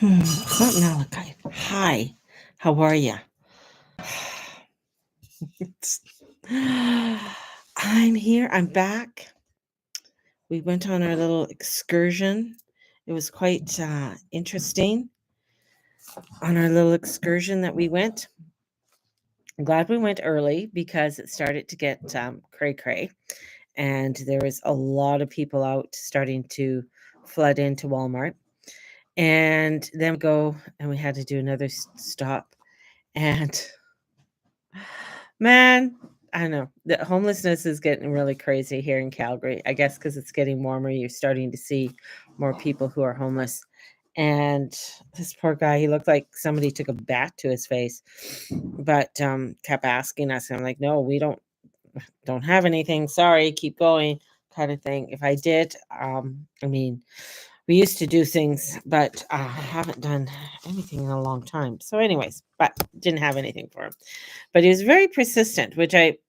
It's not Malachite. Hi, how are you? I'm here. I'm back. We went on our little excursion. It was quite interesting on our little excursion that we went. I'm glad we went early because it started to get cray cray, and there was a lot of people out starting to flood into Walmart. And then we go and we had to do another stop. And man, I don't know. The homelessness is getting really crazy here in Calgary. I guess because it's getting warmer, you're starting to see more people who are homeless. And this poor guy, he looked like somebody took a bat to his face, but kept asking us. And I'm like, no, we don't have anything. Sorry, keep going, kind of thing. If I did, I mean, we used to do things, but I haven't done anything in a long time. So, anyways, but didn't have anything for him. But he was very persistent, which I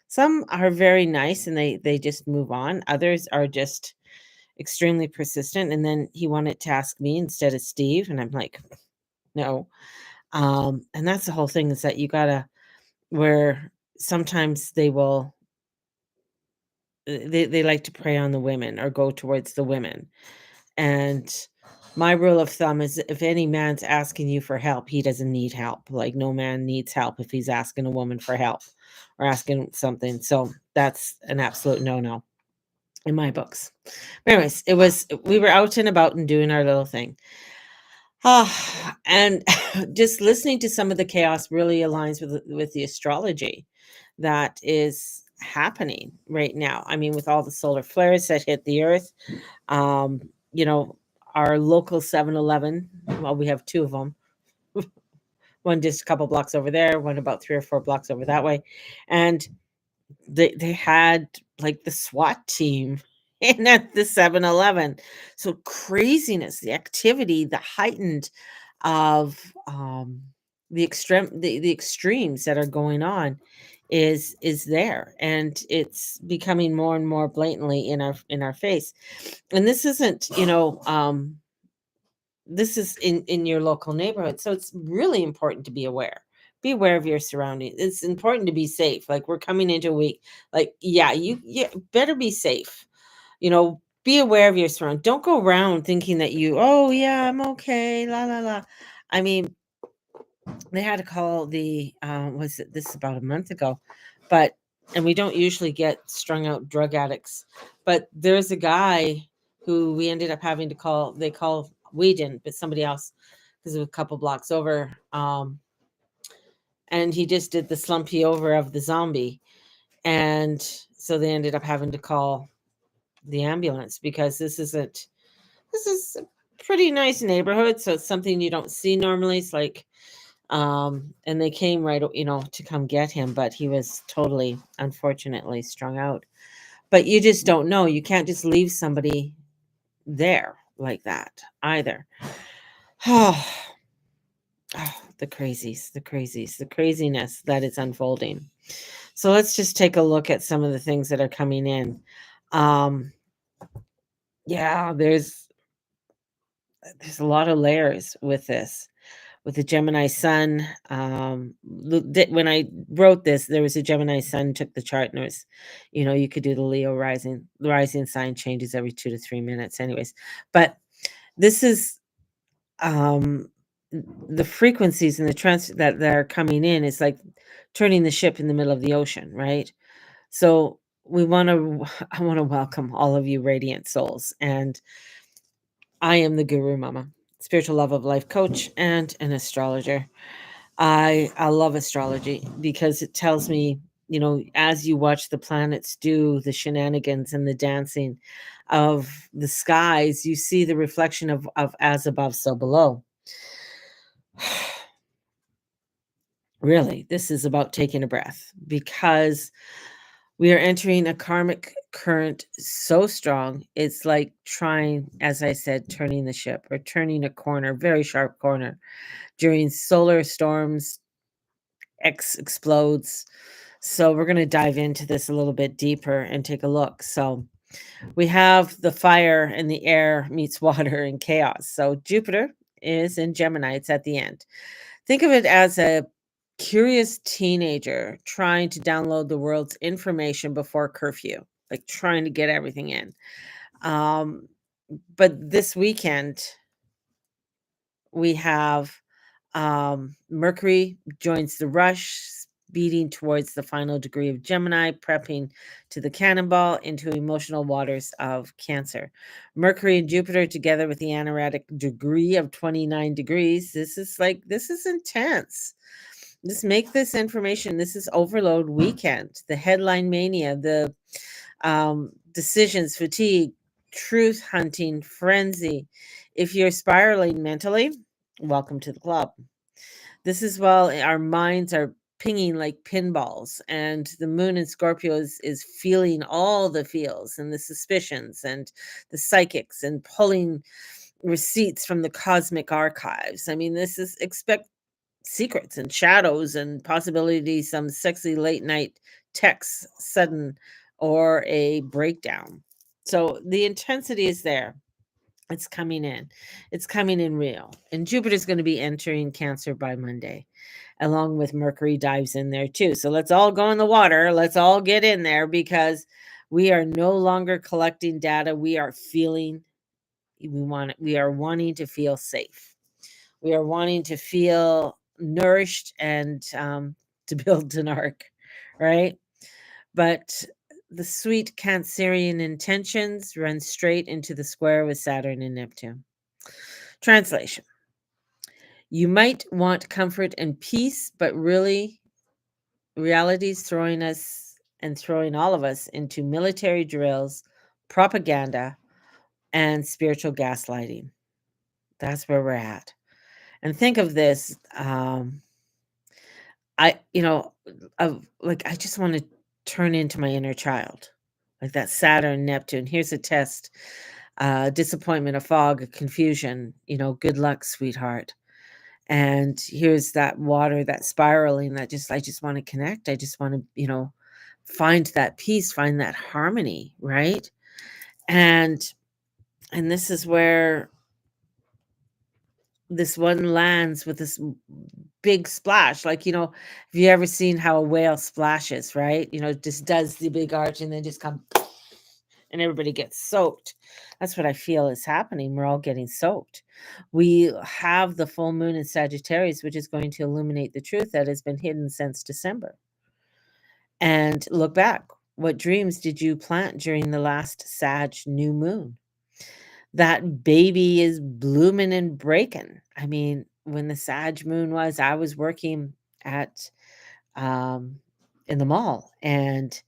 some are very nice and they just move on. Others are just extremely persistent. And then he wanted to ask me instead of Steve, and I'm like, no. And that's the whole thing is that you gotta where sometimes they will they like to prey on the women or go towards the women. And my rule of thumb is if any man's asking you for help, he doesn't need help. Like no man needs help if he's asking a woman for help or asking something. So that's an absolute no-no in my books. But anyways, it was we were out and about and doing our little thing. And just listening to some of the chaos really aligns with the astrology that is happening right now. I mean, with all the solar flares that hit the earth, um, you know, our local 7-Eleven, well, we have 2 of them. One just a couple blocks over there, one about 3 or 4 blocks over that way, and they had, like, the SWAT team in at the 7-Eleven. So craziness, the activity, the heightened of, the extremes that are going on is there, and it's becoming more and more blatantly in our face. And this isn't, this is in your local neighborhood, so it's really important to be aware. Be aware of your surroundings. It's important to be safe. Like, we're coming into a week, like, yeah, you better be safe. Be aware of your surroundings. Don't go around thinking that "Oh, yeah, I'm okay, la, la, la." I mean, they had to call was it this about a month ago, but and we don't usually get strung out drug addicts, but there's a guy who we ended up having to call. We didn't, but somebody else, because it was a couple blocks over, and he just did the slumpy over of the zombie, and so they ended up having to call the ambulance because this is a pretty nice neighborhood, so it's something you don't see normally. It's like and they came right, to come get him, but he was totally, unfortunately, strung out. But you just don't know. You can't just leave somebody there like that either. The crazies, the crazies, the craziness that is unfolding. So let's just take a look at some of the things that are coming in. Um, yeah, there's a lot of layers with this. With the Gemini Sun, when I wrote this, there was a Gemini Sun took the chart, and it was, you could do the Leo rising. The rising sign changes every 2 to 3 minutes, anyways. But this is um, the frequencies and the trends that are coming in. Is like turning the ship in the middle of the ocean, right? So we want to, I want to welcome all of you radiant souls, and I am the Guru Mama, spiritual love of life coach and an astrologer. I love astrology because it tells me, as you watch the planets do the shenanigans and the dancing of the skies, you see the reflection of as above, so below. Really, this is about taking a breath because we are entering a karmic current so strong. It's like trying, as I said, turning the ship or turning a corner, very sharp corner during solar storms. X explodes. So we're going to dive into this a little bit deeper and take a look. So We have the fire and the air meets water and chaos. So Jupiter is in Gemini, it's at the end. Think of it as a curious teenager trying to download the world's information before curfew, like trying to get everything in. Um, but this weekend, we have Mercury joins the rush, speeding towards the final degree of Gemini, prepping to the cannonball into emotional waters of Cancer. Mercury and Jupiter together with the anaretic degree of 29 degrees. This is intense. Just make this information. This is overload weekend, the headline mania, the decisions fatigue, truth hunting frenzy. If you're spiraling mentally, welcome to the club. This is while our minds are pinging like pinballs, and the moon in Scorpio is feeling all the feels and the suspicions and the psychics and pulling receipts from the cosmic archives. I mean, this is expect secrets and shadows and possibilities, some sexy late night texts, sudden or a breakdown. So the intensity is there. It's coming in. It's coming in real. And Jupiter's going to be entering Cancer by Monday, along with Mercury dives in there too. So let's all go in the water. Let's all get in there because we are no longer collecting data. We are feeling we are wanting to feel safe. We are wanting to feel nourished and to build an ark, right? But the sweet Cancerian intentions run straight into the square with Saturn and Neptune. Translation: you might want comfort and peace, but really, reality's throwing us and throwing all of us into military drills, propaganda, and spiritual gaslighting. That's where we're at. And think of this. I, you know, I just want to turn into my inner child, like that Saturn, Neptune. Here's a test, disappointment, a fog, a confusion, good luck, sweetheart. And here's that water, that spiraling I just want to connect. I just want to, find that peace, find that harmony, right? And, and this is where this one lands with this big splash. Like, have you ever seen how a whale splashes, right? Just does the big arch and then just come and everybody gets soaked. That's what I feel is happening. We're all getting soaked. We have the full moon in Sagittarius, which is going to illuminate the truth that has been hidden since December. And look back. What dreams did you plant during the last Sag new moon? That baby is blooming and breaking. I mean, when the Sag moon was, I was working at um in the mall, and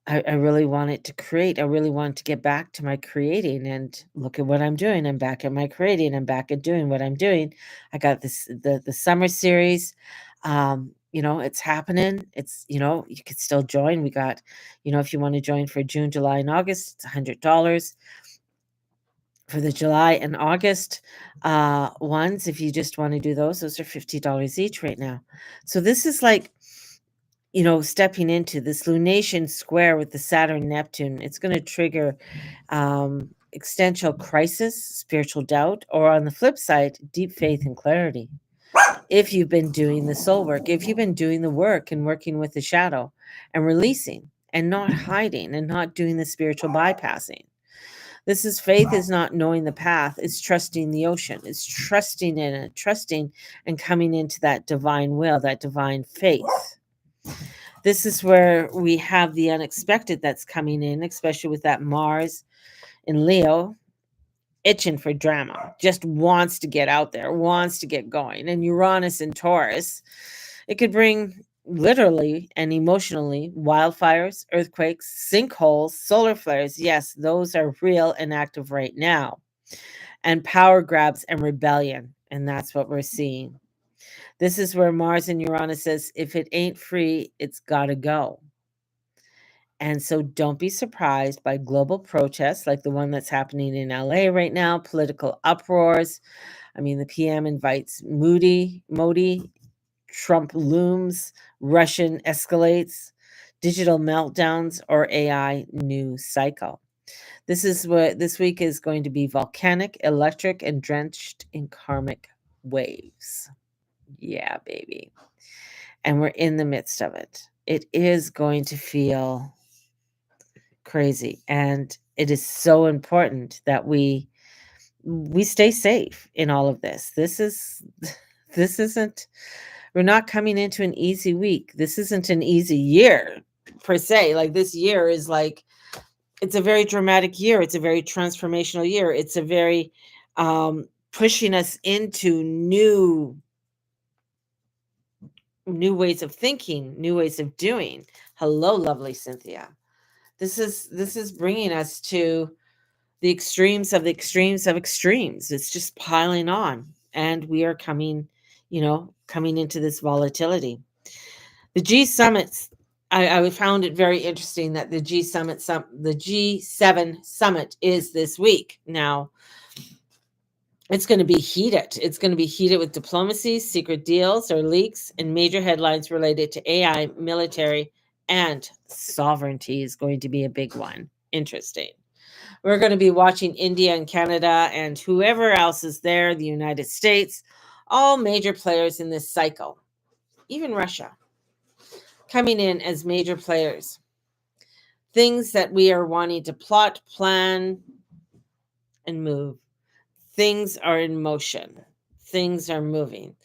I really wanted to create. I really wanted to get back to my creating, and look at what I'm doing. I'm back at my creating. I'm back at doing what I'm doing. I got the summer series. It's happening. You could still join. We got, if you want to join for June, July, and August, it's $100 for the July and August ones. If you just want to do those are $50 each right now. So this is like, stepping into this lunation square with the Saturn Neptune. It's going to trigger existential crisis, spiritual doubt, or on the flip side, deep faith and clarity. If you've been doing the soul work, if you've been doing the work and working with the shadow and releasing and not hiding and not doing the spiritual bypassing. This is faith is not knowing the path, it's trusting the ocean, it's trusting in it, trusting and coming into that divine will, that divine faith. This is where we have the unexpected that's coming in, especially with that Mars in Leo, itching for drama, just wants to get out there, wants to get going. And Uranus in Taurus, it could bring literally and emotionally wildfires, earthquakes, sinkholes, solar flares. Yes, those are real and active right now. And power grabs and rebellion. And that's what we're seeing. This is where Mars and Uranus says, if it ain't free, it's got to go. And so don't be surprised by global protests like the one that's happening in LA right now, political uproars. I mean, the PM invites Modi, Trump looms, Russian escalates, digital meltdowns, or AI news cycle. This is what this week is going to be: volcanic, electric, and drenched in karmic waves. Yeah, baby. And we're in the midst of it. It is going to feel crazy, and it is so important that we stay safe in all of this. This isn't we're not coming into an easy week. This isn't an easy year per se. Like, this year is like, it's a very dramatic year. It's a very transformational year. It's a very pushing us into new ways of thinking, new ways of doing. Hello, lovely Cynthia. This is bringing us to the extremes of the extremes of extremes. It's just piling on, and we are coming into this volatility. The G summits. I found it very interesting that the the G7 summit is this week. Now, it's going to be heated. It's going to be heated with diplomacy, secret deals or leaks, and major headlines related to AI, military, and sovereignty is going to be a big one. Interesting. We're going to be watching India and Canada and whoever else is there, the United States, all major players in this cycle, even Russia, coming in as major players. Things that we are wanting to plot, plan, and move. Things are in motion. Things are moving.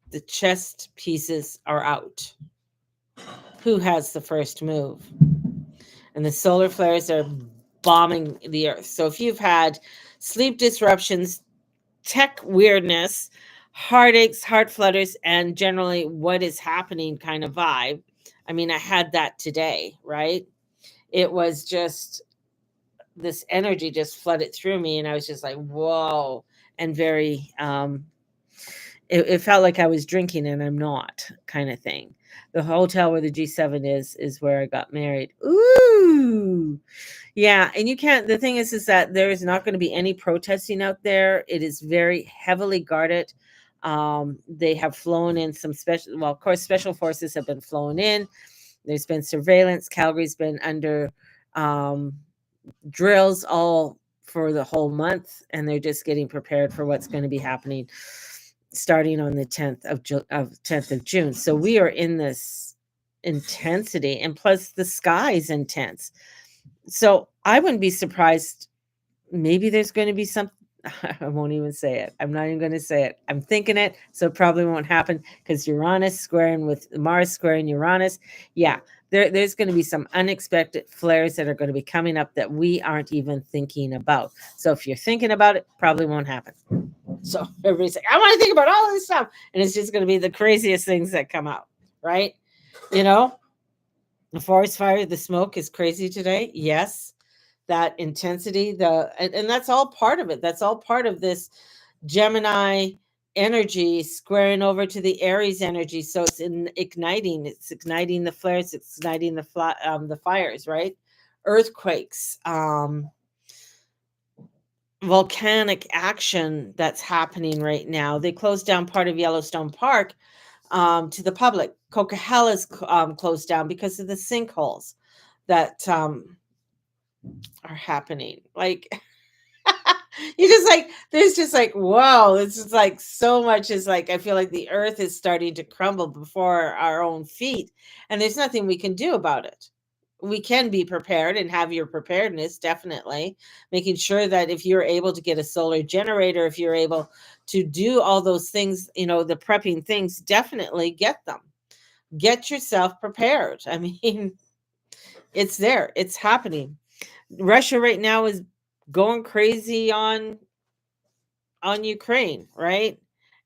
The chess pieces are out. Who has the first move? And the solar flares are bombing the earth. So if you've had sleep disruptions, tech weirdness, heartaches, heart flutters, and generally what is happening kind of vibe. I mean, I had that today, right? It was just this energy just flooded through me, and I was just like, whoa, and very it felt like I was drinking and I'm not, kind of thing. The hotel where the G7 is where I got married. Ooh. Yeah, and you can't the thing is that there is not going to be any protesting out there. It is very heavily guarded. They have flown in some of course, special forces have been flown in. There's been surveillance. Calgary's been under um, drills all for the whole month, and they're just getting prepared for what's going to be happening starting on the 10th of June. So we are in this intensity, and plus the sky is intense. So I wouldn't be surprised. Maybe there's going to be some. I won't even say it. I'm not even going to say it. I'm thinking it, so it probably won't happen because Uranus squaring with Mars squaring Uranus. Yeah, there's going to be some unexpected flares that are going to be coming up that we aren't even thinking about. So if you're thinking about it, probably won't happen. So everybody's like, I want to think about all this stuff, and it's just going to be the craziest things that come out, right? You know, the forest fire, the smoke is crazy today. Yes, that intensity, and that's all part of it. That's all part of this Gemini energy squaring over to the Aries energy. So igniting. It's igniting the flares. It's igniting the fires, right? Earthquakes, volcanic action that's happening right now. They closed down part of Yellowstone Park to the public. Coquihalla closed down because of the sinkholes that are happening. Like, you just like, there's just like, whoa, it's just like so much is like, I feel like the earth is starting to crumble before our own feet, and there's nothing we can do about it. We can be prepared and have your preparedness, definitely making sure that if you're able to get a solar generator, if you're able to do all those things, the prepping things, definitely get them. Get yourself prepared. I mean, it's there, it's happening. Russia right now is going crazy on Ukraine, right?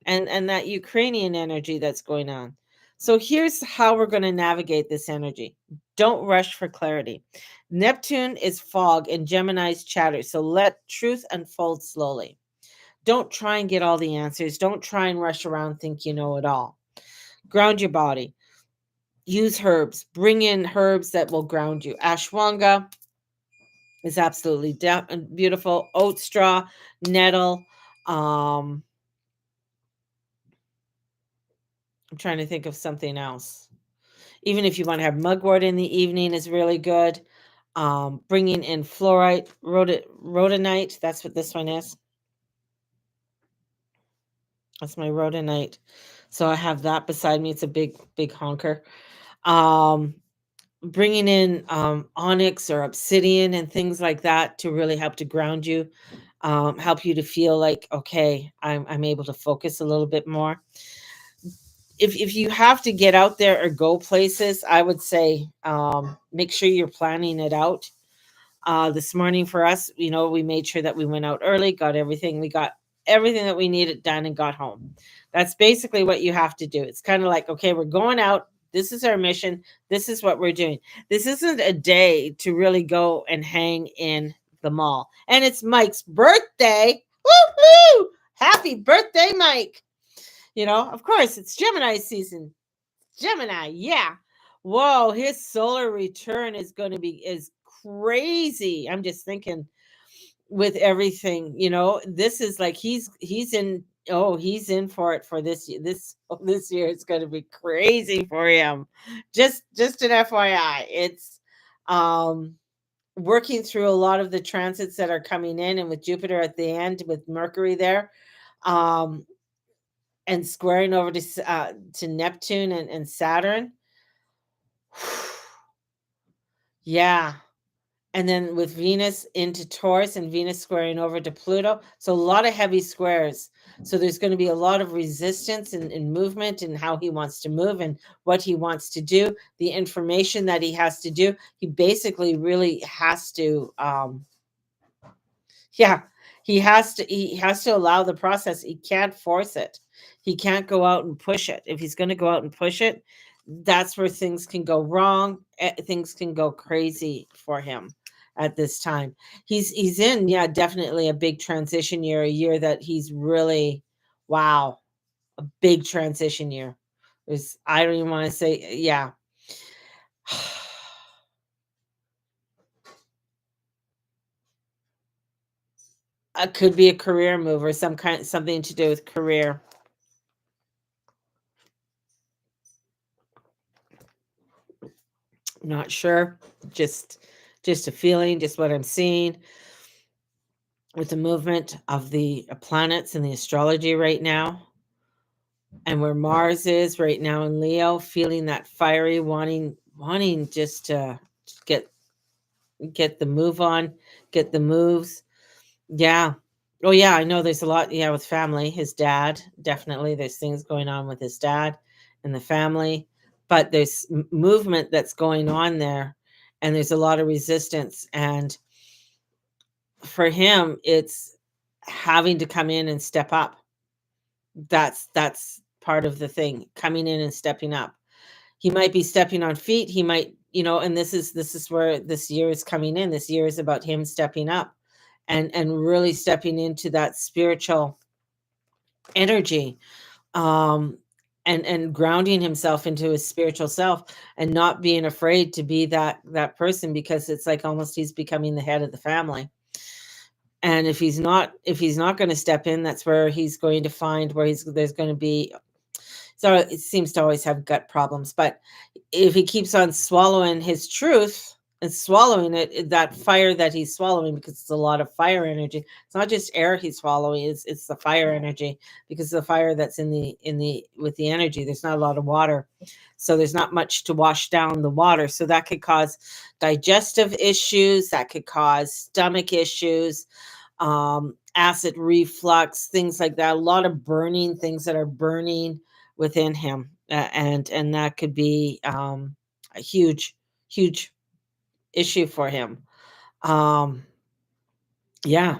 And that Ukrainian energy that's going on. So here's how we're going to navigate this energy. Don't rush for clarity. Neptune is fog and Gemini's chatter. So let truth unfold slowly. Don't try and get all the answers. Don't try and rush around, think you know it all. Ground your body. Use herbs. Bring in herbs that will ground you. Ashwanga is absolutely beautiful. Oat straw, nettle. I'm trying to think of something else. Even if you want to have mugwort in the evening is really good. Bringing in fluorite, rhodonite. That's what this one is. That's my rhodonite. So I have that beside me. It's a big, big honker. Bringing in onyx or obsidian and things like that to really help to ground you, help you to feel like, okay, I'm able to focus a little bit more. If you have to get out there or go places, I would say make sure you're planning it out. This morning for us, we made sure that we went out early, got everything. We got everything that we needed done and got home. That's basically what you have to do. It's kind of like, okay, we're going out. This is our mission. This is what we're doing. This isn't a day to really go and hang in the mall. And it's Mike's birthday. Woohoo! Happy birthday, Mike. Of course, it's Gemini season. Gemini, yeah. Whoa, his solar return is going to be is crazy. I'm just thinking with everything, this is like he's in for it for this year. This year it's going to be crazy for him. Just an FYI. It's working through a lot of the transits that are coming in, and with Jupiter at the end with Mercury there. And squaring over to Neptune and Saturn. Yeah. And then with Venus into Taurus and Venus squaring over to Pluto. So a lot of heavy squares. So there's going to be a lot of resistance and movement and how he wants to move and what he wants to do, the information that he has to do. He basically really has to, he has to allow the process. He can't force it. He can't go out and push it. If he's going to go out and push it, that's where things can go wrong. Things can go crazy for him at this time. He's in, definitely a big transition year, a year that he's really, wow, a big transition year. I don't even want to say, yeah. It could be a career move or something to do with career. Not sure. Just a feeling, just what I'm seeing with the movement of the planets in the astrology right now, and where Mars is right now in Leo, feeling that fiery, wanting just to get the move on, get the moves. Yeah. Oh yeah, I know there's a lot, with family. His dad, definitely there's things going on with his dad and the family, but there's movement that's going on there, and there's a lot of resistance. And for him, it's having to come in and step up. That's part of the thing, coming in and stepping up. He might be stepping on feet. He might, and this is where this year is coming in. This year is about him stepping up and really stepping into that spiritual energy, and grounding himself into his spiritual self, and not being afraid to be that person, because it's like almost he's becoming the head of the family. And if he's not going to step in, that's where he's going to find where there's going to be. So it seems to always have gut problems. But if he keeps on swallowing his truth and swallowing it, that fire that he's swallowing, because it's a lot of fire energy. It's not just air he's swallowing, it's the fire energy, because the fire that's in the with the energy, there's not a lot of water. So there's not much to wash down the water. So that could cause digestive issues, that could cause stomach issues, acid reflux, things like that. A lot of burning, things that are burning within him, and that could be a huge issue for him. Yeah.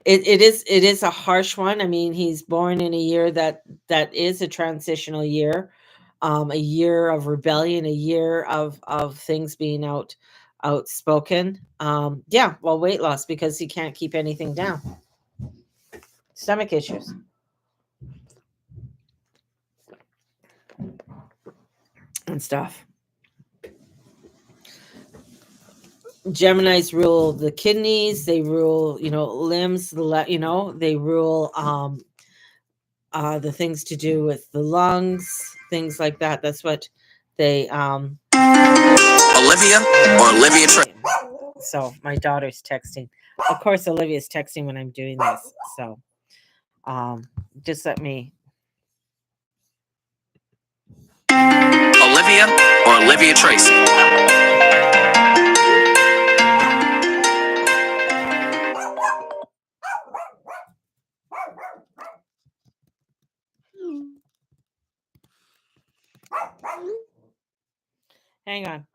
It is a harsh one. I mean, he's born in a year that is a transitional year, a year of rebellion, a year of things being outspoken. Well, weight loss, because he can't keep anything down. Stomach issues. And stuff. Geminis rule the kidneys, they rule, limbs, they rule the things to do with the lungs, things like that. That's what they Olivia or Olivia Tracy? So my daughter's texting. Of course, Olivia's texting when I'm doing this. So just let me. Olivia or Olivia Tracy? Hang on.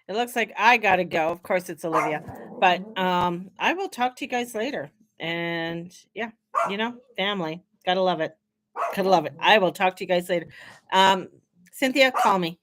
It looks like I gotta go. Of course, it's Olivia, but I will talk to you guys later. And yeah, family, gotta love it, gotta love it. I will talk to you guys later. Cynthia, call me.